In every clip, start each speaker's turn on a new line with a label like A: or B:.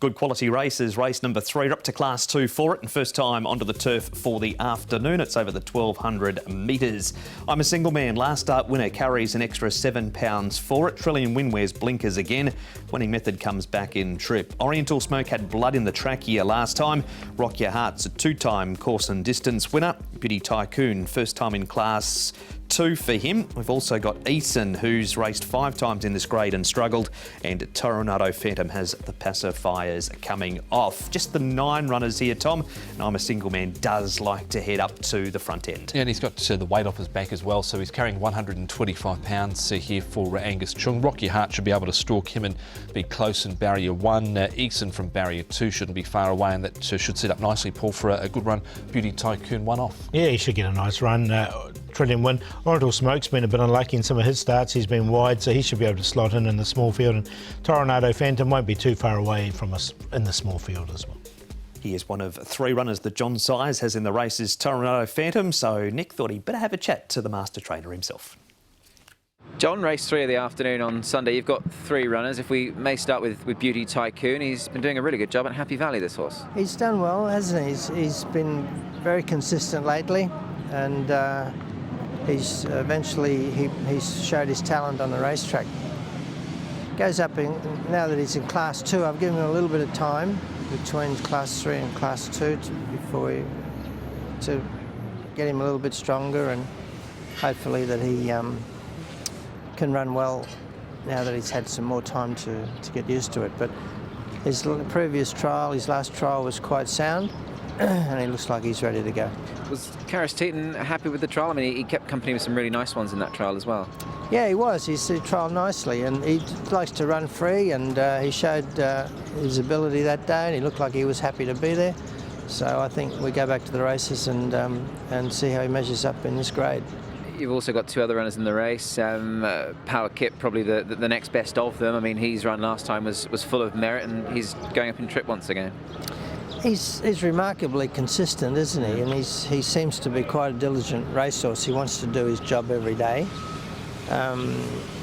A: Good quality races. Race number 3, up to Class 2 for it, and first time onto the turf for the afternoon. It's over the 1,200 metres. I'm a Single Man. Last start winner carries an extra £7 for it. Trillion Win wears blinkers again. Winning method comes back in trip. Oriental Smoke had blood in the track here last time. Rock Your Heart's a 2-time course and distance winner. Beauty Tycoon, first time in Class 2 for him. We've also got Eason, who's raced 5 times in this grade and struggled, and Tornado Phantom has the pacifiers coming off. Just the 9 runners here, Tom, and I'm a Single Man does like to head up to the front end.
B: Yeah, and he's got the weight off his back as well, so he's carrying 125 pounds here for Angus Chung. Rock Your Heart should be able to stalk him and be close in barrier 1. Eason from barrier 2 shouldn't be far away, and that should set up nicely, Paul, for a good run. Beauty Tycoon 1 off.
C: Yeah, he should get a nice run. Trillion Win. Oriental Smoke's been a bit unlucky in some of his starts. He's been wide, so he should be able to slot in the small field. And Tornado Phantom won't be too far away from us in the small field as well.
A: He is one of 3 runners that John Size has in the races, Tornado Phantom. So Nick thought he'd better have a chat to the master trainer himself.
D: John, race 3 of the afternoon on Sunday. You've got 3 runners. If we may start with Beauty Tycoon, he's been doing a really good job at Happy Valley, this horse.
E: He's done well, hasn't he? He's been very consistent lately, and he's eventually he's showed his talent on the racetrack. Goes up in, now that he's in Class 2. I've given him a little bit of time between Class 3 and Class 2 to get him a little bit stronger, and hopefully that he can run well now that he's had some more time to get used to it. But his previous trial, his last trial, was quite sound, and he looks like he's ready to go.
D: Was Karis Teton happy with the trial? I mean, he kept company with some really nice ones in that trial as well.
E: Yeah, he was. He trialled nicely, and he likes to run free, and he showed his ability that day, and he looked like he was happy to be there. So I think we go back to the races and see how he measures up in this grade.
D: You've also got 2 other runners in the race. Power Kip, probably the next best of them. I mean, his run last time was full of merit, and he's going up in trip once again.
E: He's remarkably consistent, isn't he? And he seems to be quite a diligent racehorse. He wants to do his job every day.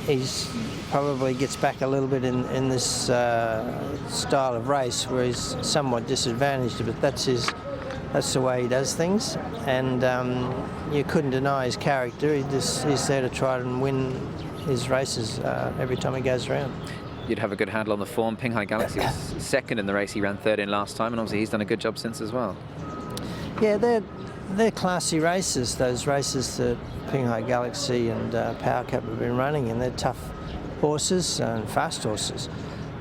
E: He's probably gets back a little bit in this style of race where he's somewhat disadvantaged, but that's the way he does things. And you couldn't deny his character. He's there to try and win his races every time he goes around.
D: You'd have a good handle on the form. Pinghai Galaxy was second in the race. He ran 3rd in last time, and obviously he's done a good job since as well.
E: Yeah, they're classy races, those races that Pinghai Galaxy and Power Cap have been running, and they're tough horses and fast horses.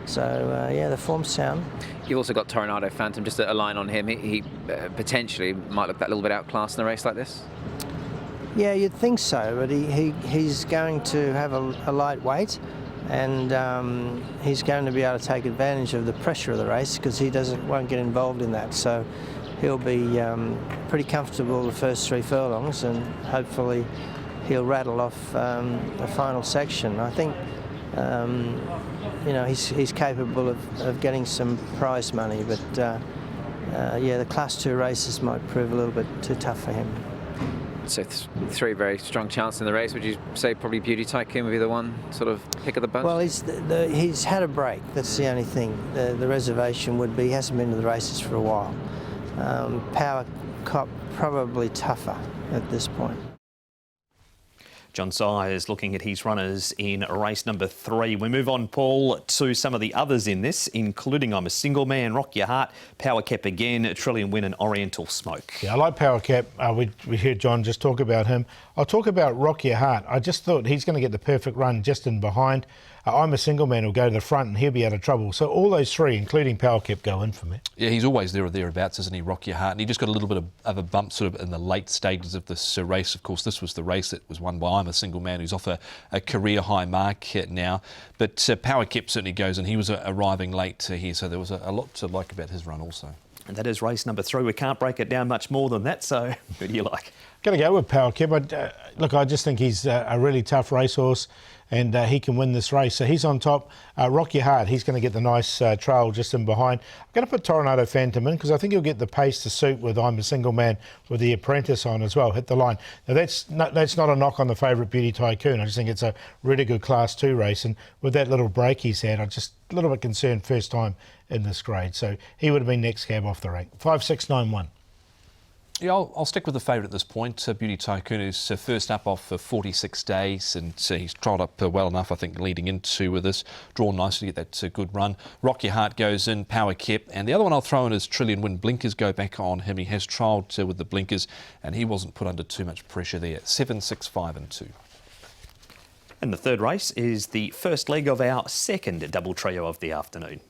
E: So, yeah, the form's sound.
D: You've also got Tornado Phantom, just a line on him. He potentially might look that little bit outclassed in a race like this.
E: Yeah, you'd think so, but he's going to have a light weight, and he's going to be able to take advantage of the pressure of the race because he won't get involved in that. So he'll be pretty comfortable the first 3 furlongs, and hopefully he'll rattle off the final section. I think he's capable of getting some prize money, but yeah, the Class 2 races might prove a little bit too tough for him.
D: So 3 very strong chances in the race. Would you say probably Beauty Tycoon would be the one sort of pick of the bunch?
E: Well, he's had a break. That's the only thing. The reservation would be he hasn't been to the races for a while. Power Cop probably tougher at this point.
A: John Size looking at his runners in race number 3. We move on, Paul, to some of the others in this, including I'm a Single Man, Rock Your Heart, Power Cap again, Trillion Win and Oriental Smoke.
C: Yeah, I like Power Cap. We heard John just talk about him. I'll talk about Rock Your Heart. I just thought he's going to get the perfect run just in behind. I'm a Single Man will go to the front and he'll be out of trouble. So all those 3, including Power Cap, go in for me. Yeah,
B: he's always there or thereabouts, isn't he, Rock Your Heart? And he just got a little bit of a bump sort of in the late stages of this race. Of course, this was the race that was won by I'm a Single Man, who's off a career high mark now. But Power Cap certainly goes, and he was arriving late here, so there was a lot to like about his run also.
A: And that is race number 3. We can't break it down much more than that, so who do you like?
C: Going to go with Power Cap. Look, I just think he's a really tough racehorse, and he can win this race. So he's on top. Rock Your Heart, he's going to get the nice trail just in behind. I'm going to put Tornado Phantom in because I think he'll get the pace to suit with I'm a Single Man with the apprentice on as well, hit the line. Now that's not a knock on the favourite Beauty Tycoon. I just think it's a really good Class 2 race, and with that little break he's had, I'm just a little bit concerned first time in this grade. So he would have been next cab off the rank. 5-6-9-1.
B: Yeah, I'll stick with the favourite at this point. Beauty Tycoon is first up off for 46 days, and he's trialled up well enough, I think, leading into this. Drawn nicely to get that good run. Rock Your Heart goes in, Power Kept, and the other one I'll throw in is Trillion Wind. Blinkers go back on him. He has trialled with the blinkers, and he wasn't put under too much pressure there. 7, 6, 5 and 2.
A: And the third race is the first leg of our second double trio of the afternoon.